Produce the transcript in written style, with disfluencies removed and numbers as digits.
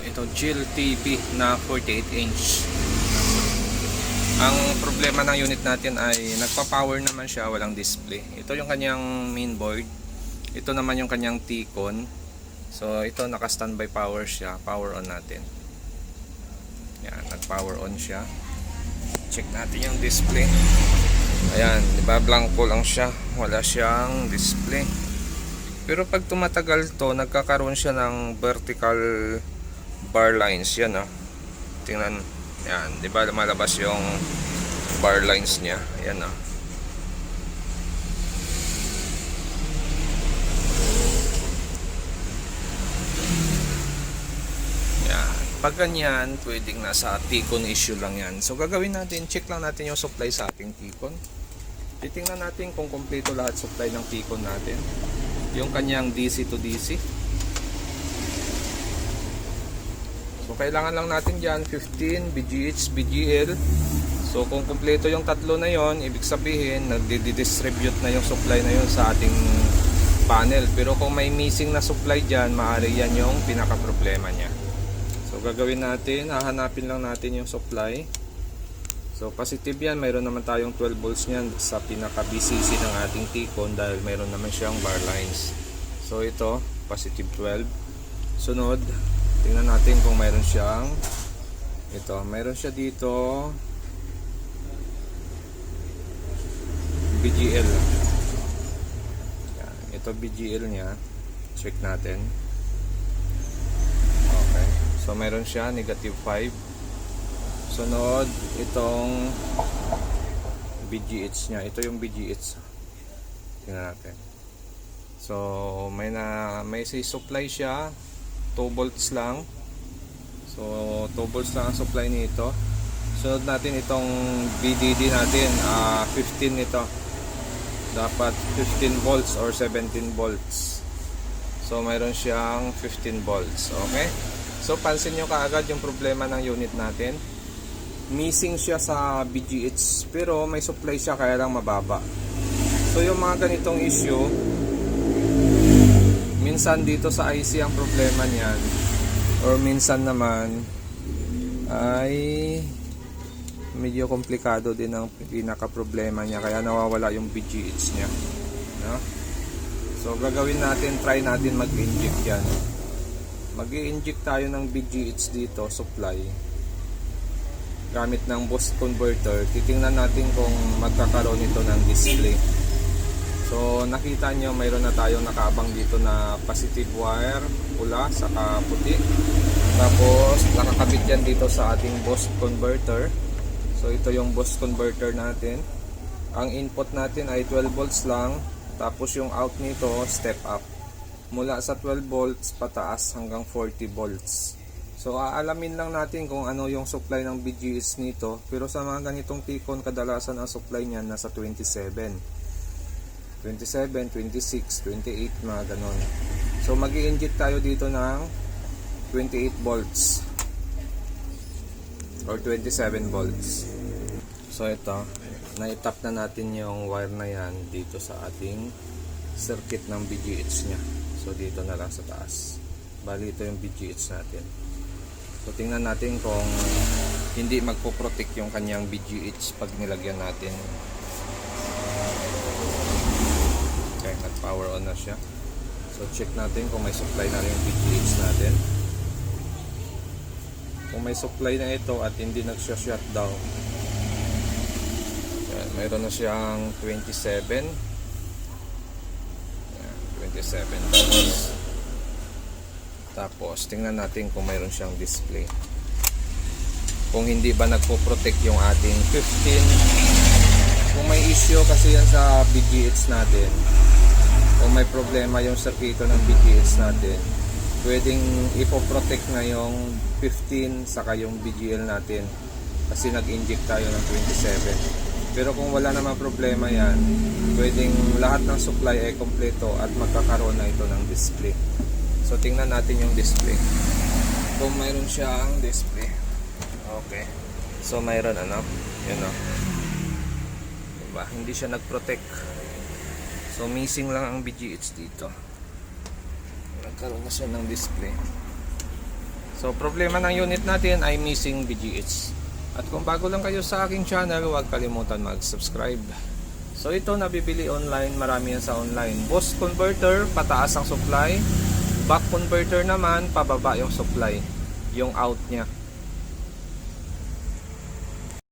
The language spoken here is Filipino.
Ito Jill TV na 48 inch. Ang problema ng unit natin ay nagpa-power naman siya, walang display. Ito yung kanyang mainboard. Ito naman yung kanyang T-con. So ito naka-standby power siya. Power on natin. Yan, nag-power on siya. Check natin yung display. Ayan, di ba blanco lang siya. Wala siyang display. Pero pag tumatagal to, nagkakaroon siya ng vertical bar lines. Yan ah. Tingnan. Yan, di ba lumalabas yung bar lines niya. Ayan ah. Yan. Pag ganyan, pwedeng nasa T-con issue lang yan. So gagawin natin, check lang natin yung supply sa ating T-con. Titingnan natin kung kompleto lahat supply ng T-con natin. Yung kanyang DC to DC. So kailangan lang natin dyan 15 BGH, BGL. So kung kumpleto yung tatlo na yon, ibig sabihin nagdi-distribute na yung supply na yon sa ating panel. Pero kung may missing na supply dyan, maaari yan yung pinaka problema nya. So gagawin natin, hahanapin lang natin yung supply. So positive yan, mayroon naman tayong 12 volts nyan sa pinaka BCC ng ating T-con dahil mayroon naman siyang bar lines. So ito, positive 12. Sunod, tingnan natin kung mayroon siyang mayroon siya dito BGL. Yan, ito BGL nya. Check natin. Okay. So mayroon siya negative 5. Sunod, itong BGH nya. Ito yung BGH. Tingnan natin. So, may supply siya. 2 volts lang. So, 2 volts lang ang supply nito. Sunod natin itong VDD natin. 15 ito. Dapat 15 volts or 17 volts. So, mayroon siyang 15 volts. Okay? So, pansin nyo kaagad yung problema ng unit natin. Missing siya sa BGH pero may supply siya kaya lang mababa. So yung mga ganitong issue, minsan dito sa IC ang problema niyan, or minsan naman ay medyo komplikado din ang pinaka problema niya kaya nawawala yung BGH niya, no? So gagawin natin, try natin mag-inject yan. Mag-i-inject tayo ng BGH dito, supply gamit ng boost converter. Titingnan natin kung magkakaroon ito ng display. So nakita nyo mayroon na tayong nakaabang dito na positive wire, pula saka puti. Tapos nakakabit yan dito sa ating boost converter. So ito yung boost converter natin. Ang input natin ay 12 volts lang. Tapos yung out nito step up. Mula sa 12 volts pataas hanggang 40 volts. So aalamin lang natin kung ano yung supply ng BGS nito. Pero sa mga ganitong T-con, kadalasan ang supply niyan nasa 27, 26, 28, mga ganon. So mag-i-inject tayo dito ng 28 volts or 27 volts. So ito, na-tap na natin yung wire na yan dito sa ating circuit ng BGH nya. So dito na lang sa taas. Bali ito yung BGH natin. So tingnan natin kung hindi magpo-protect yung kanyang BGH pag nilagyan natin. Okay, nag-power on na siya. So check natin kung may supply na yung BGH natin. Kung may supply na ito at hindi nagsha-shutdown. Yan, mayroon na siyang 27. Yan, 27 volts. Tapos, tingnan natin kung mayroon siyang display. Kung hindi ba nagpo-protect yung ating 15. Kung may issue kasi yan sa BGH natin, kung may problema yung circuito ng BGH natin, pwedeng ipoprotect na yung 15 saka yung BGL natin. Kasi nag-inject tayo ng 27. Pero kung wala namang problema yan, pwedeng lahat ng supply ay kompleto at magkakaroon na ito ng display. So tingnan natin yung display. Kung mayroon siyang display. Okay. So mayroon yun o. Diba? Hindi siya nag-protect. So missing lang ang BGH dito. Nagkaroon na siya ng display. So So problema ng unit natin ay missing BGH. At kung bago lang kayo sa aking channel, huwag kalimutan mag-subscribe. So ito nabibili online, marami yan sa online. Boost converter, pataas ang supply. Back converter naman, pababa yung supply, yung out niya.